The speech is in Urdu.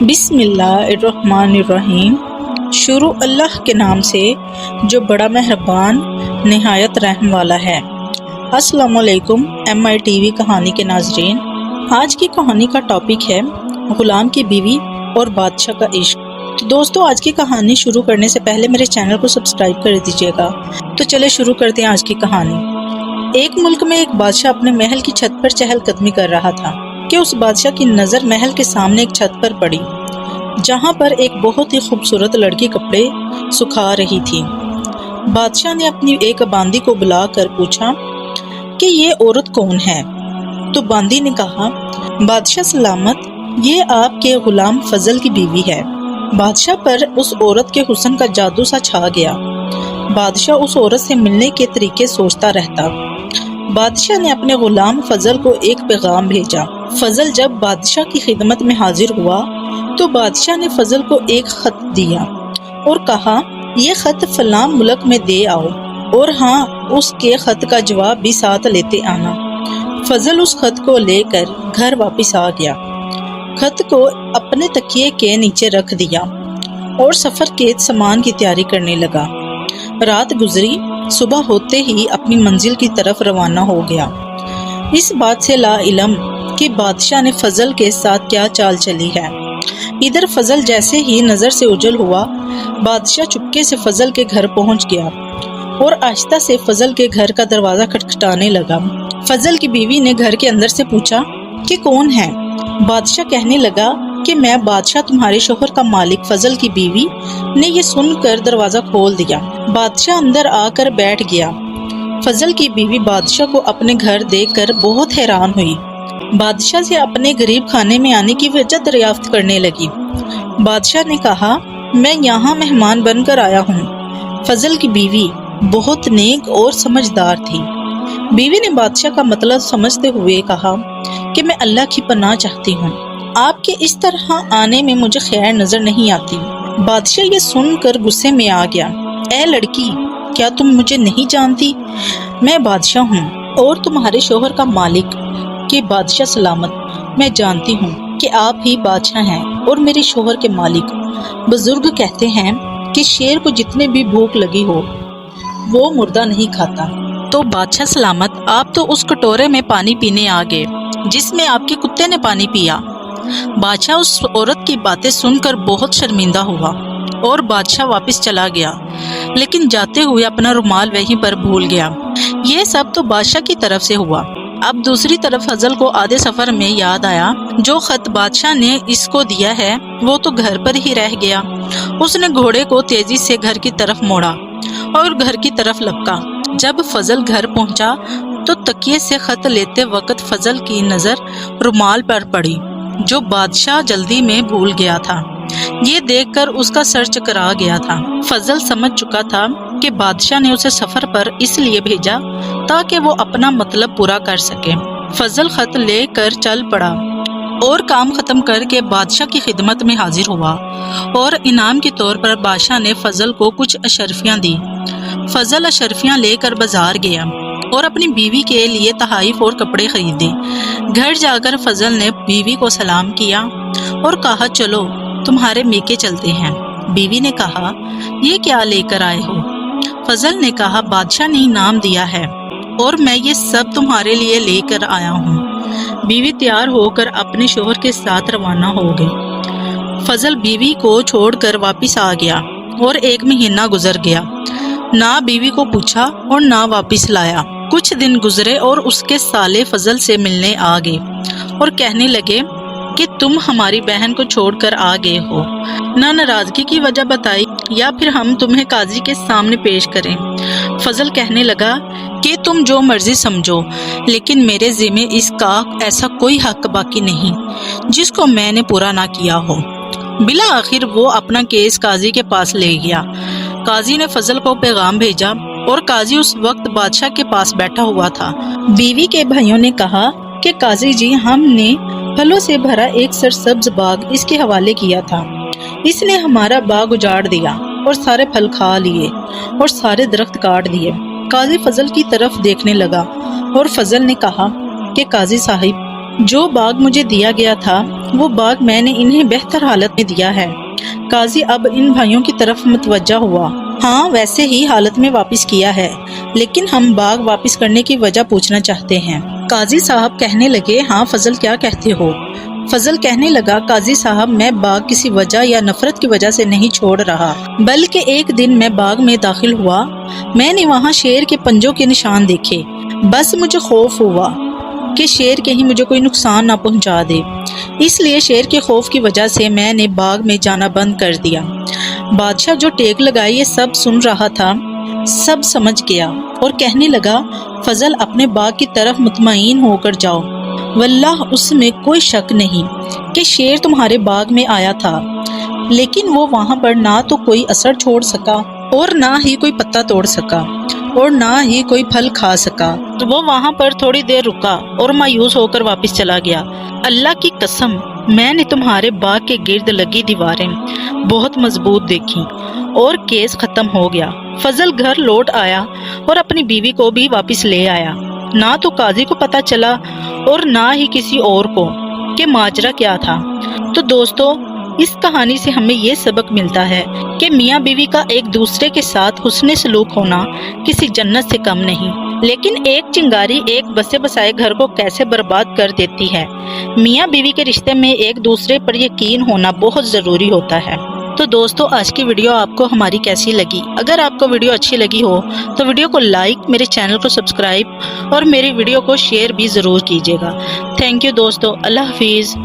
بسم اللہ الرحمن الرحیم۔ شروع اللہ کے نام سے جو بڑا مہربان نہایت رحم والا ہے۔ السلام علیکم MI TV کہانی کے ناظرین۔ آج کی کہانی کا ٹاپک ہے غلام کی بیوی اور بادشاہ کا عشق۔ تو دوستو، آج کی کہانی شروع کرنے سے پہلے میرے چینل کو سبسکرائب کر دیجیے گا۔ تو چلے شروع کرتے ہیں آج کی کہانی۔ ایک ملک میں ایک بادشاہ اپنے محل کی چھت پر چہل قدمی کر رہا تھا کہ اس بادشاہ کی نظر محل کے سامنے ایک چھت پر پڑی، جہاں پر ایک بہت ہی خوبصورت لڑکی کپڑے سکھا رہی تھی۔ بادشاہ نے اپنی ایک باندی کو بلا کر پوچھا کہ یہ عورت کون ہے؟ تو باندی نے کہا، بادشاہ سلامت، یہ آپ کے غلام فضل کی بیوی ہے۔ بادشاہ پر اس عورت کے حسن کا جادو سا چھا گیا۔ بادشاہ اس عورت سے ملنے کے طریقے سوچتا رہتا۔ بادشاہ نے اپنے غلام فضل کو ایک پیغام بھیجا۔ فضل جب بادشاہ کی خدمت میں حاضر ہوا تو بادشاہ نے فضل کو ایک خط دیا اور کہا، یہ خط فلاں ملک میں دے آؤ، اور ہاں، اس کے خط کا جواب بھی ساتھ لیتے آنا۔ فضل اس خط کو لے کر گھر واپس آ گیا، خط کو اپنے تکیے کے نیچے رکھ دیا اور سفر کے سامان کی تیاری کرنے لگا۔ رات گزری، صبح ہوتے ہی اپنی منزل کی طرف روانہ ہو گیا، اس بات سے لا علم کہ بادشاہ نے فضل کے ساتھ کیا چال چلی ہے۔ ادھر فضل جیسے ہی نظر سے اوجھل ہوا، بادشاہ چپکے سے فضل کے گھر پہنچ گیا اور آہستہ سے فضل کے گھر کا دروازہ کھٹکھٹانے لگا۔ فضل کی بیوی نے گھر کے اندر سے پوچھا کہ کون ہے؟ بادشاہ کہنے لگا کہ میں بادشاہ تمہارے شوہر کا مالک فضل کی بیوی نے یہ سن کر دروازہ کھول دیا۔ بادشاہ اندر آ کر بیٹھ گیا۔ فضل کی بیوی بادشاہ کو اپنے گھر دیکھ کر بہت حیران ہوئی۔ بادشاہ سے اپنے غریب خانے میں آنے کی وجہ دریافت کرنے لگی۔ بادشاہ نے کہا، میں یہاں مہمان بن کر آیا ہوں۔ فضل کی بیوی بہت نیک اور سمجھدار تھی۔ بیوی نے بادشاہ کا مطلب سمجھتے ہوئے کہا کہ میں اللہ کی پناہ چاہتی ہوں، آپ کے اس طرح آنے میں مجھے خیر نظر نہیں آتی۔ بادشاہ یہ سن کر غصے میں آ گیا، اے لڑکی، کیا تم مجھے نہیں جانتی؟ میں بادشاہ ہوں اور تمہارے شوہر کا مالک۔ کہ بادشاہ سلامت، میں جانتی ہوں کہ آپ ہی بادشاہ ہیں اور میرے شوہر کے مالک۔ بزرگ کہتے ہیں کہ شیر کو جتنے بھی بھوک لگی ہو وہ مردہ نہیں کھاتا۔ تو بادشاہ سلامت، آپ تو اس کٹورے میں پانی پینے آ گئے جس میں آپ کے کتے نے پانی پیا۔ بادشاہ اس عورت کی باتیں سن کر بہت شرمندہ ہوا اور بادشاہ واپس چلا گیا، لیکن جاتے ہوئے اپنا رومال وہیں پر بھول گیا۔ یہ سب تو بادشاہ کی طرف سے ہوا۔ اب دوسری طرف فضل کو آدھے سفر میں یاد آیا، جو خط بادشاہ نے اس کو دیا ہے وہ تو گھر پر ہی رہ گیا۔ اس نے گھوڑے کو تیزی سے گھر کی طرف موڑا اور گھر کی طرف لپکا۔ جب فضل گھر پہنچا تو تکیے سے خط لیتے وقت فضل کی نظر رومال پر پڑی، جو بادشاہ جلدی میں بھول گیا تھا۔ یہ دیکھ کر اس کا سر چکرا گیا تھا۔ فضل سمجھ چکا تھا کہ بادشاہ نے اسے سفر پر اس لیے بھیجا تاکہ وہ اپنا مطلب پورا کر سکے۔ فضل خط لے کر چل پڑا اور کام ختم کر کے بادشاہ کی خدمت میں حاضر ہوا، اور انعام کے طور پر بادشاہ نے فضل کو کچھ اشرفیاں دی۔ فضل اشرفیاں لے کر بازار گیا اور اپنی بیوی کے لیے تحائف اور کپڑے خریدے۔ گھر جا کر فضل نے بیوی کو سلام کیا اور کہا، چلو تمہارے میکے چلتے ہیں۔ بیوی نے کہا، یہ کیا لے کر آئے ہو؟ فضل نے کہا، بادشاہ نے انعام دیا ہے اور میں یہ سب تمہارے لیے لے کر آیا ہوں۔ بیوی تیار ہو کر اپنے شوہر کے ساتھ روانہ ہو گئی۔ فضل بیوی کو چھوڑ کر واپس آ گیا اور ایک مہینہ گزر گیا۔ نہ بیوی کو پوچھا اور نہ واپس لایا۔ کچھ دن گزرے اور اس کے سالے فضل سے ملنے آ گئے اور کہنے لگے کہ تم ہماری بہن کو چھوڑ کر آ گئے ہو، نہ ناراضگی کی وجہ بتائی یا پھر ہم تمہیں قاضی کے سامنے پیش کریں۔ فضل کہنے لگا کہ تم جو مرضی سمجھو، لیکن میرے ذمہ اس کا ایسا کوئی حق باقی نہیں جس کو میں نے پورا نہ کیا ہو۔ بالآخر وہ اپنا کیس قاضی کے پاس لے گیا۔ قاضی نے فضل کو پیغام بھیجا اور قاضی اس وقت بادشاہ کے پاس بیٹھا ہوا تھا۔ بیوی کے بھائیوں نے کہا کہ قاضی جی، ہم نے پھلوں سے بھرا ایک سرسبز باغ اس کے حوالے کیا تھا، اس نے ہمارا باغ اجاڑ دیا اور سارے پھل کھا لیے اور سارے درخت کاٹ دیے۔ قاضی فضل کی طرف دیکھنے لگا اور فضل نے کہا کہ قاضی صاحب، جو باغ مجھے دیا گیا تھا وہ باغ میں نے انہیں بہتر حالت میں دیا ہے۔ قاضی اب ان بھائیوں کی طرف متوجہ ہوا۔ ہاں ویسے ہی حالت میں واپس کیا ہے، لیکن ہم باغ واپس کرنے کی وجہ پوچھنا چاہتے ہیں۔ قاضی صاحب کہنے لگے، ہاں فضل کیا کہتے ہو؟ فضل کہنے لگا، قاضی صاحب میں باغ کسی وجہ یا نفرت کی وجہ سے نہیں چھوڑ رہا، بلکہ ایک دن میں باغ میں داخل ہوا، میں نے وہاں شیر کے پنجوں کے نشان دیکھے، بس مجھے خوف ہوا کہ شیر کہیں مجھے کوئی نقصان نہ پہنچا دے، اس لیے شیر کے خوف کی وجہ سے میں نے باغ میں جانا بند کر دیا۔ بادشاہ جو ٹیک لگائے یہ سب سن رہا تھا، سب سمجھ گیا اور کہنے لگا، فضل اپنے باغ کی طرف مطمئن ہو کر جاؤ، واللہ اس میں کوئی شک نہیں کہ شیر تمہارے باغ میں آیا تھا، لیکن وہ وہاں پر نہ تو کوئی اثر چھوڑ سکا اور نہ ہی کوئی پتا توڑ سکا اور نہ ہی کوئی پھل کھا سکا۔ تو وہ وہاں پر تھوڑی دیر رکا اور مایوس ہو کر واپس چلا گیا۔ اللہ کی قسم میں نے تمہارے باغ کے گرد لگی دیواریں بہت مضبوط دیکھی اور کیس ختم ہو گیا۔ فضل گھر لوٹ آیا اور اپنی بیوی کو بھی واپس لے آیا۔ نہ تو قاضی کو پتا چلا اور نہ ہی کسی اور کو کہ ماجرا کیا تھا۔ تو دوستو اس کہانی سے ہمیں یہ سبق ملتا ہے کہ میاں بیوی کا ایک دوسرے کے ساتھ حسن سلوک ہونا کسی جنت سے کم نہیں، لیکن ایک چنگاری ایک بسے بسائے گھر کو کیسے برباد کر دیتی ہے۔ میاں بیوی کے رشتے میں ایک دوسرے پر یقین ہونا بہت ضروری ہوتا ہے۔ تو دوستو آج کی ویڈیو آپ کو ہماری کیسی لگی؟ اگر آپ کو ویڈیو اچھی لگی ہو تو ویڈیو کو لائک، میرے چینل کو سبسکرائب اور میری ویڈیو کو شیئر بھی ضرور کیجیے گا۔ تھینک یو دوستو، اللہ حافظ۔